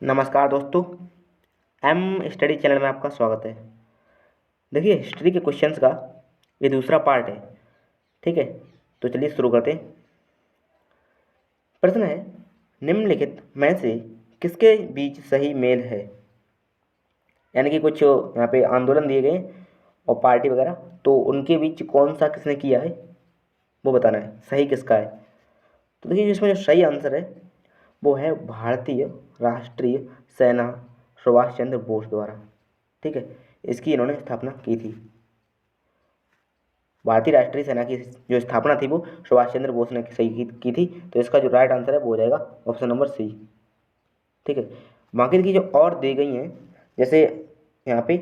नमस्कार दोस्तों। M study channel में आपका स्वागत है। देखिए, हिस्ट्री के क्वेश्चंस का ये दूसरा पार्ट है। ठीक है, तो चलिए शुरू करते हैं। प्रश्न है, निम्नलिखित में से किसके बीच सही मेल है। यानी कि कुछ यहाँ पे आंदोलन दिए गए और पार्टी वगैरह, तो उनके बीच कौन सा किसने किया है वो बताना है, सही किसका है। तो देखिए, इसमें जो सही आंसर है वो है भारतीय राष्ट्रीय सेना सुभाष चंद्र बोस द्वारा। ठीक है, इसकी इन्होंने स्थापना की थी। भारतीय राष्ट्रीय सेना की जो स्थापना थी वो सुभाष चंद्र बोस ने सही की थी। तो इसका जो राइट आंसर है वो हो जाएगा ऑप्शन नंबर सी। ठीक है, बाकी की जो और दी गई हैं, जैसे यहाँ पे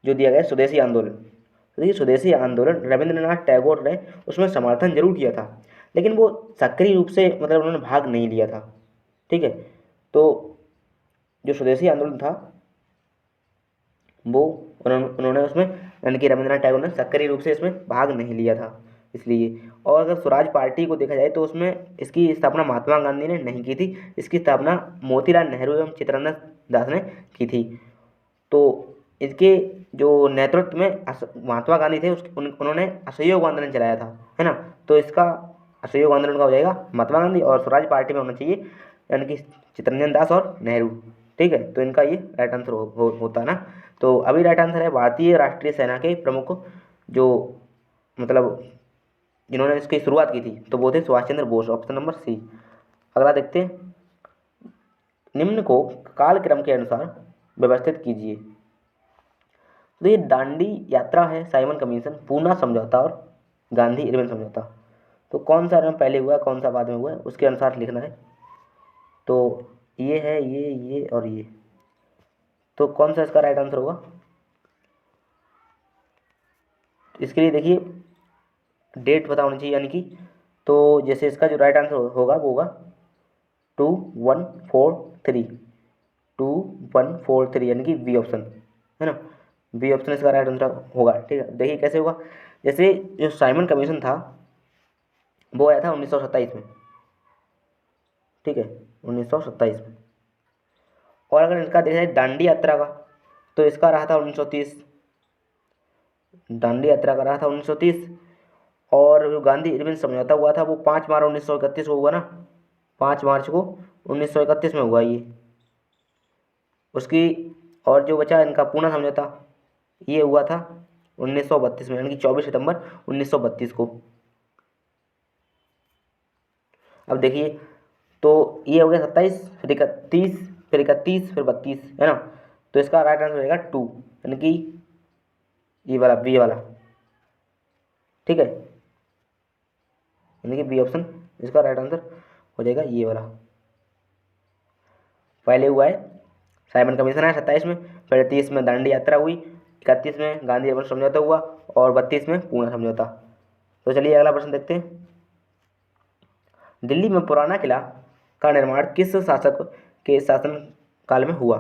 जो दिया गया है स्वदेशी आंदोलन। तो देखिए, स्वदेशी आंदोलन रविंद्रनाथ टैगोर ने उसमें समर्थन जरूर किया था, लेकिन वो सक्रिय रूप से मतलब उन्होंने भाग नहीं लिया था। ठीक है, तो जो स्वदेशी आंदोलन था वो उन्होंने उसमें, यानी कि रविंद्रनाथ टैगोर ने सक्रिय रूप से इसमें भाग नहीं लिया था इसलिए। और अगर स्वराज पार्टी को देखा जाए तो उसमें इसकी स्थापना महात्मा गांधी ने नहीं की थी, इसकी स्थापना मोतीलाल नेहरू एवं चित्तरंजन दास ने की थी। तो इसके जो नेतृत्व में महात्मा गांधी थे, उन्होंने असहयोग आंदोलन चलाया था, है ना। तो इसका असहयोग आंदोलन का हो जाएगा महात्मा गांधी, और स्वराज पार्टी में होना चाहिए यानी कि चित्तरंजन दास और नेहरू। ठीक है, तो इनका ये राइट आंसर होता है ना। तो अभी राइट आंसर है भारतीय राष्ट्रीय सेना के प्रमुख, जो मतलब जिन्होंने इसकी शुरुआत की थी, तो वो थे Subhash Chandra Bose, option number C. अगला देखते हैं, निम्न को कालक्रम के अनुसार व्यवस्थित कीजिए। तो ये दांडी यात्रा है, साइमन कमीशन, पूना समझौता और गांधी इरविन समझौता। तो कौन सा इनमें पहले हुआ है, कौन सा बाद में हुआ है, उसके अनुसार लिखना है। तो ये है, ये और ये, तो कौन सा इसका राइट आंसर होगा। इसके लिए देखिए, डेट पता होनी चाहिए, यानी कि तो जैसे इसका जो राइट आंसर होगा वो होगा 2143, 2143, यानी कि बी ऑप्शन, है ना। बी ऑप्शन इसका राइट आंसर होगा। ठीक है, देखिए कैसे होगा। जैसे जो साइमन कमीशन था वो आया था 1927 में। ठीक है, 1927 में। और अगर इसका देखा जाए दांडी यात्रा का, तो इसका रहा था 1930। दांडी यात्रा का रहा था 1930। और जो गांधी इरविन समझौता हुआ था वो 5 मार्च 1931 को हुआ ना। 5 मार्च को 1931 में हुआ ये उसकी। और जो बचा इनका पूना समझौता, ये हुआ था 1932 में, यानी कि 24 सितंबर 1932 को। अब देखिए, तो ये हो गया 27, फिर 31, फिर 31, फिर 32, है ना। तो इसका राइट आंसर हो जाएगा 2, यानी कि ये वाला, बी वाला। ठीक है, यानी कि बी ऑप्शन इसका राइट आंसर हो जाएगा, ये वाला। पहले हुआ है साइमन कमीशन है 27 में, फिर 30 में दांडी यात्रा हुई, 31 में गांधी अमल समझौता हुआ, और 32 में पूना समझौता। तो चलिए अगला प्रश्न देखते हैं। दिल्ली में पुराना किला का निर्माण किस शासक के शासन काल में हुआ।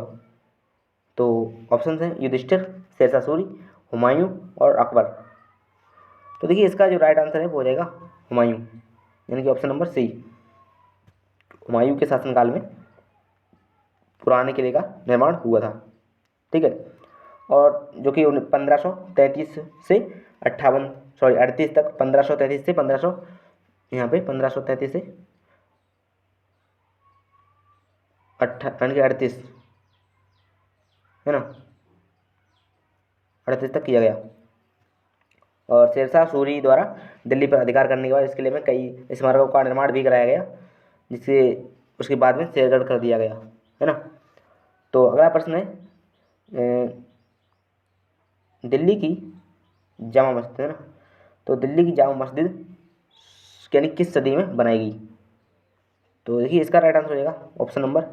तो ऑप्शन हैं युधिष्ठिर, शेरशाह सूरी, हुमायूं और अकबर। तो देखिए, इसका जो राइट आंसर है वो हो जाएगा हुमायूं, यानी कि ऑप्शन नंबर सी। हुमायूं के शासनकाल में पुराने किले का निर्माण हुआ था। ठीक है, और जो कि 1533 से 58, सॉरी 38 तक, 1533 से 1500, यहाँ पे 1533 से यानी कि 38, है ना, 38 तक किया गया। और शेरशाह सूरी द्वारा दिल्ली पर अधिकार करने के बाद इस किले में कई स्मारकों का निर्माण भी कराया गया, जिससे उसके बाद में शेरगढ़ कर दिया गया, है ना। तो अगला प्रश्न है, दिल्ली की जामा मस्जिद, है ना। तो दिल्ली की जामा मस्जिद यानी किस सदी में बनाई गई। तो देखिए, इसका राइट आंसर हो जाएगा ऑप्शन नंबर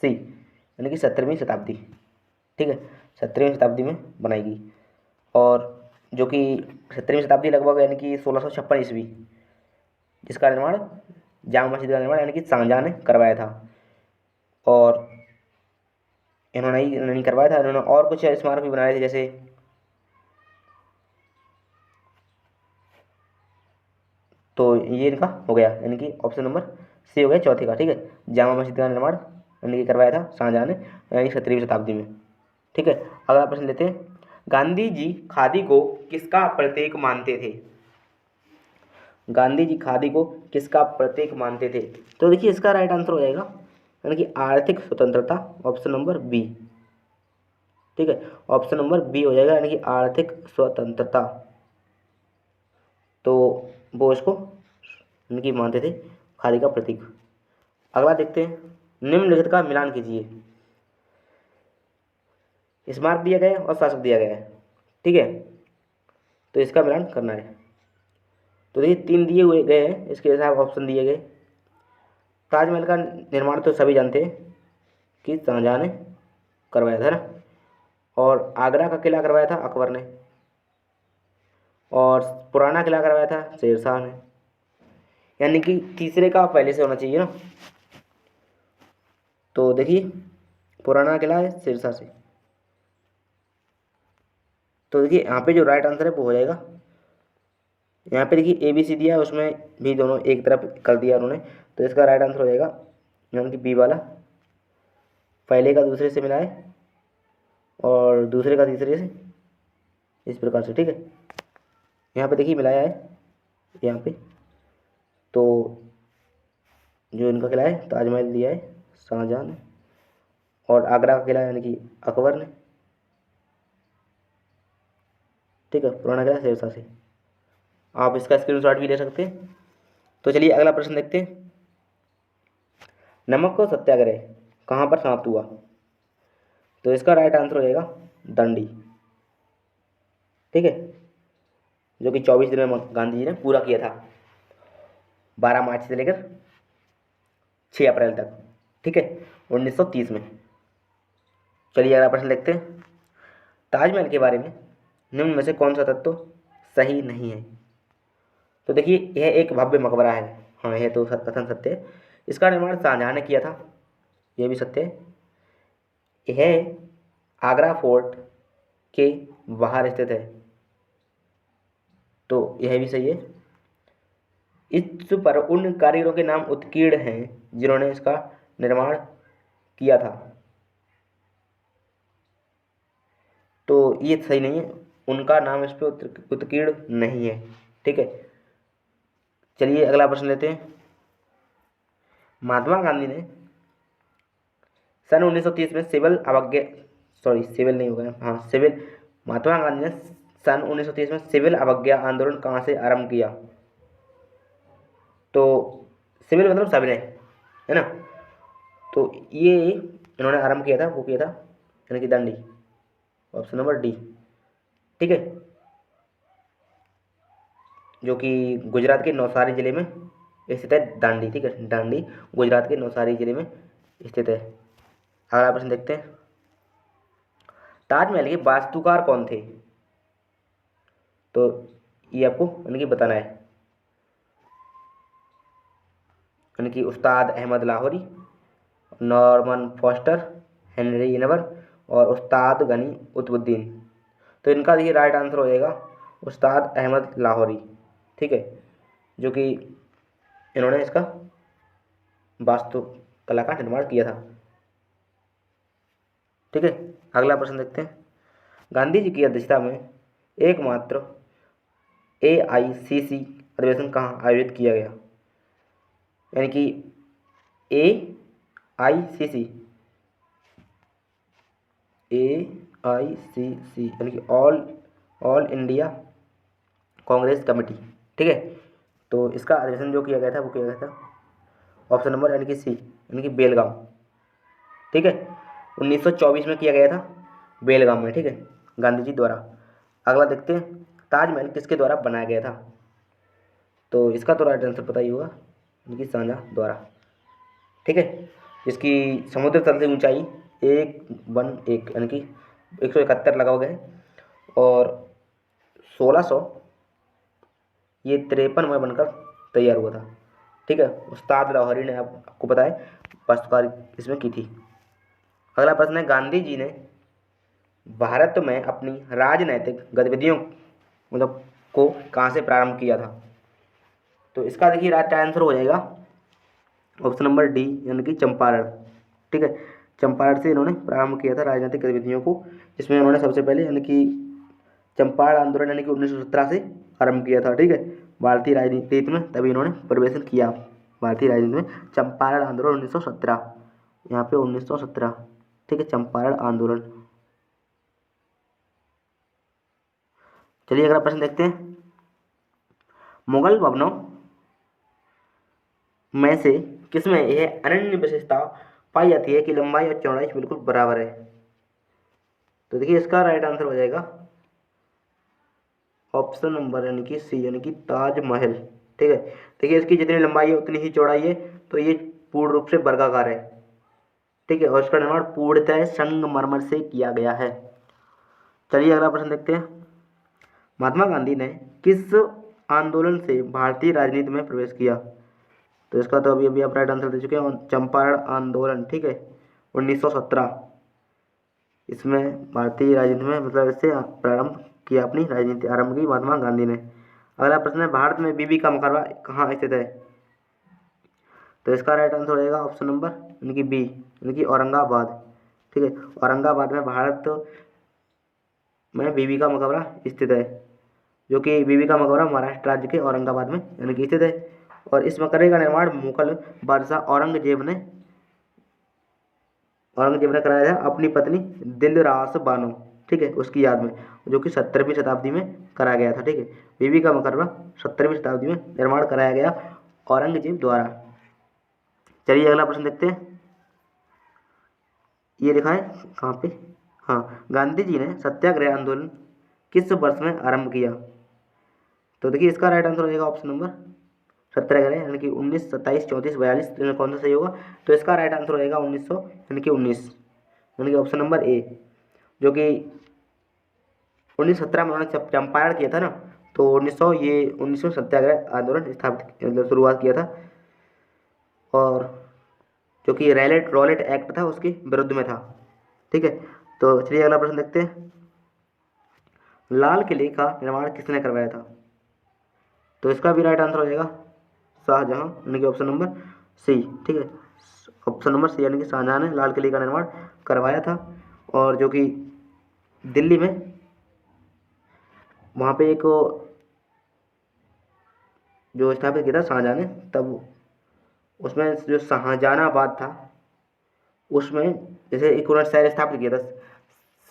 सी, यानी कि 17वीं शताब्दी। ठीक है, 17वीं शताब्दी में बनाई गई। और जो कि 17वीं शताब्दी लगभग, यानी कि 1656 ईस्वी, जिसका निर्माण, जामा मस्जिद का निर्माण यानी कि शाहजहाँ ने करवाया था। और इन्होंने ही नहीं करवाया था, इन्होंने और कुछ स्मारक भी बनाए थे, जैसे तो ये इनका हो गया, यानी कि ऑप्शन नंबर सी हो गया चौथे का, ठीक है। जामा मस्जिद का निर्माण यानी कि करवाया था शाहजहाँ ने, यानी 17वीं शताब्दी में, ठीक है। अगला प्रश्न लेते हैं, गांधी जी खादी को किसका प्रतीक मानते थे? गांधी जी खादी को किसका प्रतीक मानते थे? तो देखिए इसका राइट आंसर हो जाएगा यानी कि आर्थिक स्वतंत्रता, ऑप्शन नंबर बी, ठीक है। ऑप्शन नंबर बी हो जाएगा यानी कि आर्थिक स्वतंत्रता। तो वो इसको यानी कि मानते थे खादी का प्रतीक। अगला देखते हैं, निम्नलिखित का मिलान कीजिए। स्मारक दिया गया है और शासक दिया गया है, ठीक है। तो इसका मिलान करना है। तो देखिए 3 दिए हुए गए हैं, इसके हिसाब ऑप्शन दिए गए। ताजमहल का निर्माण तो सभी जानते हैं कि शाहजहाँ ने करवाया था ना, और आगरा का किला करवाया था अकबर ने, और पुराना किला करवाया था शेरशाह ने, यानी कि तीसरे का पहले से होना चाहिए ना। तो देखिए पुराना किला है शेरशाह से। तो देखिए यहाँ पे जो राइट आंसर है वो हो जाएगा, यहाँ पे देखिए ABC दिया है, उसमें भी दोनों एक तरफ कर दिया उन्होंने। तो इसका राइट आंसर हो जाएगा यानी कि बी वाला, पहले का दूसरे से मिलाए और दूसरे का तीसरे से, इस प्रकार से, ठीक है। यहाँ पे देखिए मिलाया है यहाँ पे। तो जो इनका किला है ताजमहल दिया है शाहजहाँ ने, और आगरा का किला यानी कि अकबर ने, ठीक है। पुराना किला शेरशाह से। आप इसका स्क्रीनशॉट भी ले सकते हैं। तो चलिए अगला प्रश्न देखते हैं, नमक का सत्याग्रह कहाँ पर समाप्त हुआ? तो इसका राइट आंसर हो जाएगा दांडी, ठीक है, जो कि 24 दिन में गांधी जी ने पूरा किया था, 12 मार्च से लेकर 6 अप्रैल तक, ठीक है, 1930 में। चलिए अगला प्रश्न देखते हैं, ताजमहल के बारे में निम्न में से कौन सा तत्व सही नहीं है? तो देखिए यह एक भव्य मकबरा है, हाँ यह तो कथन सत्य है। इसका निर्माण शाहजहाँ ने किया था, यह भी सत्य है। यह आगरा फोर्ट के बाहर स्थित है, तो यह भी सही है। इस पर उन कारीगरों के नाम उत्कीर्ण हैं जिन्होंने इसका निर्माण किया था, तो ये सही नहीं है, उनका नाम इस पर उत्कीर्ण नहीं है, ठीक है। चलिए अगला प्रश्न लेते हैं, महात्मा गांधी ने सन 1930 में सिविल अवज्ञा, सॉरी सिविल नहीं होगा, हाँ सिविल, महात्मा गांधी ने सन 1930 में सिविल अवज्ञा आंदोलन कहाँ से आरंभ किया? तो सिविल मतलब सविनय, है ना। तो ये इन्होंने आरंभ किया था, वो किया था यानी कि दांडी, ऑप्शन नंबर डी, ठीक है, जो कि गुजरात के नवसारी जिले में स्थित है दांडी, ठीक है। दांडी गुजरात के नवसारी जिले में स्थित है। अगला प्रश्न देखते हैं, ताजमहल के वास्तुकार कौन थे? तो ये आपको यानी कि बताना है, यानी कि Ustad Ahmad Lahori, Norman Foster, Henry इनवर और उस्ताद गनी कुतुबुद्दीन। तो इनका देखिए राइट आंसर हो जाएगा उस्ताद अहमद लाहौरी, ठीक है, जो कि इन्होंने इसका वास्तु कला का निर्माण किया था, ठीक है। अगला प्रश्न देखते हैं, गांधी जी की अध्यक्षता में एकमात्र AICC अधिवेशन कहाँ आयोजित किया गया? यानी कि AICC, AICC यानी कि ऑल इंडिया कांग्रेस कमेटी, ठीक है। तो इसका अधिवेशन जो किया गया था वो किया गया था ऑप्शन नंबर यानी कि सी, यानी कि बेलगाम, ठीक है, 1924 में किया गया था बेलगाम में, ठीक है, गांधी जी द्वारा। अगला देखते हैं, ताजमहल किसके द्वारा बनाया गया था? तो इसका तो राइट आंसर पता ही होगा, यानी कि शाहजहाँ द्वारा, ठीक है। इसकी समुद्र तल से ऊंचाई 111 यानी कि 171 लगाओ गए, और 1600 ये 53 में बनकर तैयार हुआ था, ठीक है। उस्ताद लाहौरी ने आपको बताया वास्तुकारी इसमें की थी। अगला प्रश्न है, गांधी जी ने भारत में अपनी राजनैतिक गतिविधियों मतलब को कहाँ से प्रारंभ किया था? तो इसका देखिए राइट आंसर हो जाएगा ऑप्शन नंबर डी यानी कि चंपारण। ठीक है, चंपारण से इन्होंने प्रारंभ किया था राजनीतिक गतिविधियों को, जिसमें उन्होंने सबसे पहले यानी कि चंपारण आंदोलन यानी कि 1917 से आरंभ किया था। ठीक है, भारतीय राजनीति में तभी इन्होंने प्रवेशन किया, भारतीय राजनीति में चंपारण आंदोलन 1917, यहाँ पे 1917। ठीक है, चंपारण आंदोलन। चलिए अगला प्रश्न देखते हैं। मुगल भवनों में से किसमें यह अनन्य विशेषता पाई जाती है कि लंबाई और चौड़ाई बिल्कुल बराबर है? तो देखिए इसका राइट आंसर हो जाएगा ऑप्शन नंबर यानी कि सी यानी कि ताजमहल। ठीक है, देखिए इसकी जितनी लंबाई है उतनी ही चौड़ाई है, तो ये पूर्ण रूप से वर्गाकार है। ठीक है, और इसका निर्माण पूर्णतः संगमरमर से किया गया है। चलिए अगला प्रश्न देखते हैं। महात्मा गांधी ने किस आंदोलन से भारतीय राजनीति में प्रवेश किया? तो इसका तो अभी अभी आप राइट आंसर दे चुके हैं, चंपारण आंदोलन। ठीक है, 1917, इसमें भारतीय राजनीति में मतलब इससे प्रारंभ किया, अपनी राजनीति आरंभ की महात्मा गांधी ने। अगला प्रश्न है, भारत में बीबी का मकबरा कहाँ स्थित है? तो इसका राइट आंसर हो जाएगा ऑप्शन नंबर यानी कि बी यानी कि औरंगाबाद। ठीक है, औरंगाबाद में भारत में बीबी का मकबरा स्थित है, जो कि बीबी का मकबरा महाराष्ट्र राज्य के औरंगाबाद में यानी कि स्थित है। और इस मकबरे का निर्माण मुगल बादशाह औरंगजेब ने कराया था अपनी पत्नी दिलरास बानो, ठीक है, उसकी याद में, जो कि 17वीं शताब्दी में कराया गया था। ठीक है, बीबी का मकबरा 17वीं शताब्दी में निर्माण कराया गया औरंगजेब द्वारा। चलिए अगला प्रश्न देखते हैं। ये लिखा है कहाँ पे, हाँ, गांधी जी ने सत्याग्रह आंदोलन किस वर्ष में आरंभ किया? तो देखिए इसका राइट आंसर हो जाएगा ऑप्शन नंबर सत्याग्रह यानी कि 19, 27, 34, 42 में कौन सा सही होगा? तो इसका राइट आंसर हो जाएगा 1900 यानी कि 19 यानी कि ऑप्शन नंबर ए, जो कि 1917 में उन्होंने चंपारण किया था ना, तो 1900 सत्याग्रह आंदोलन स्थापित मतलब शुरुआत किया था, और जो कि रॉलेट एक्ट था उसके विरुद्ध में था। ठीक है, तो चलिए अगला प्रश्न देखते हैं। लाल किले का निर्माण किसने करवाया था? तो इसका भी राइट आंसर हो जाएगा शाहजहां यानी कि ऑप्शन नंबर सी। ठीक है, ऑप्शन नंबर सी यानी कि शाहजहां ने लाल किले का निर्माण करवाया था, और जो कि दिल्ली में वहाँ पे एक जो स्थापित किया था शाहजहां ने, तब उसमें जो शाहजहानाबाद था उसमें जैसे एक उन्होंने शहर स्थापित किया था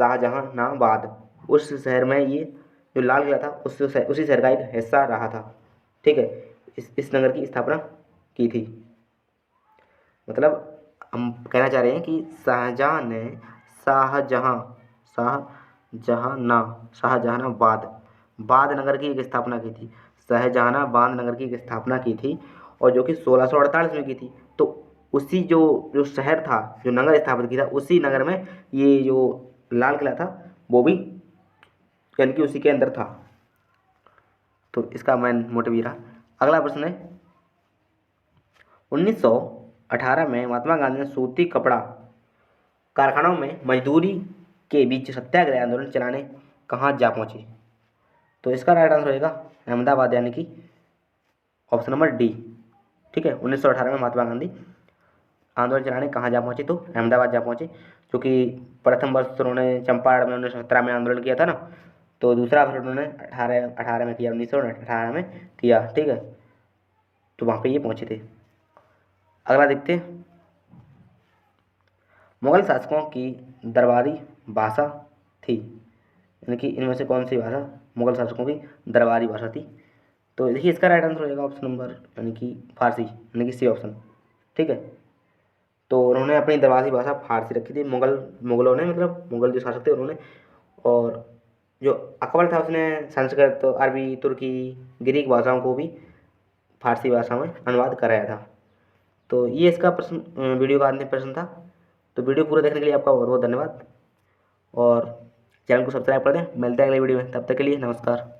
शाहजहानाबाद, उस शहर में ये जो लाल किला था उसी शहर का एक हिस्सा रहा था। ठीक है, इस नगर की स्थापना की थी। मतलब हम कहना चाह रहे हैं कि शाहजहां ने शाहजहानाबाद नगर की एक स्थापना की थी, शाहजहानाबाद नगर की एक स्थापना की थी, और जो कि 1648 में की थी। तो उसी जो शहर था, जो नगर स्थापित किया था, उसी नगर में ये जो लाल किला था वो भी यानी कि उसी के अंदर था। तो इसका मेन मोटिव ये रहा। अगला प्रश्न है, 1918 में महात्मा गांधी ने सूती कपड़ा कारखानों में मजदूरी के बीच सत्याग्रह आंदोलन चलाने कहाँ जा पहुँचे? तो इसका राइट आंसर होगा अहमदाबाद यानी कि ऑप्शन नंबर डी। ठीक है, 1918 में महात्मा गांधी आंदोलन चलाने कहाँ जा पहुँचे? तो अहमदाबाद जा पहुँचे, क्योंकि प्रथम वर्ष उन्होंने चंपारण में 1917 में आंदोलन किया था ना, तो दूसरा वर्ष उन्होंने 18 में किया, 1918 में किया। ठीक है, तो वहाँ पे ये पहुँचे थे। अगला देखते हैं। मुगल शासकों की दरबारी भाषा थी, यानी कि इनमें से कौन सी भाषा मुगल शासकों की दरबारी भाषा थी? तो देखिए इसका राइट आंसर हो जाएगा ऑप्शन नंबर यानी कि फारसी यानी कि सी ऑप्शन। ठीक है, तो उन्होंने अपनी दरबारी भाषा फारसी रखी थी, मुगलों ने, मतलब मुगल जो शासक थे उन्होंने। और जो अकबर था उसने संस्कृत, अरबी, तुर्की, ग्रीक भाषाओं को भी फारसी भाषा में अनुवाद कराया था। तो ये इसका प्रश्न वीडियो का अंतिम प्रश्न था। तो वीडियो पूरा देखने के लिए आपका बहुत बहुत धन्यवाद, और चैनल को सब्सक्राइब कर दें। मिलते हैं अगले वीडियो में, तब तक के लिए नमस्कार।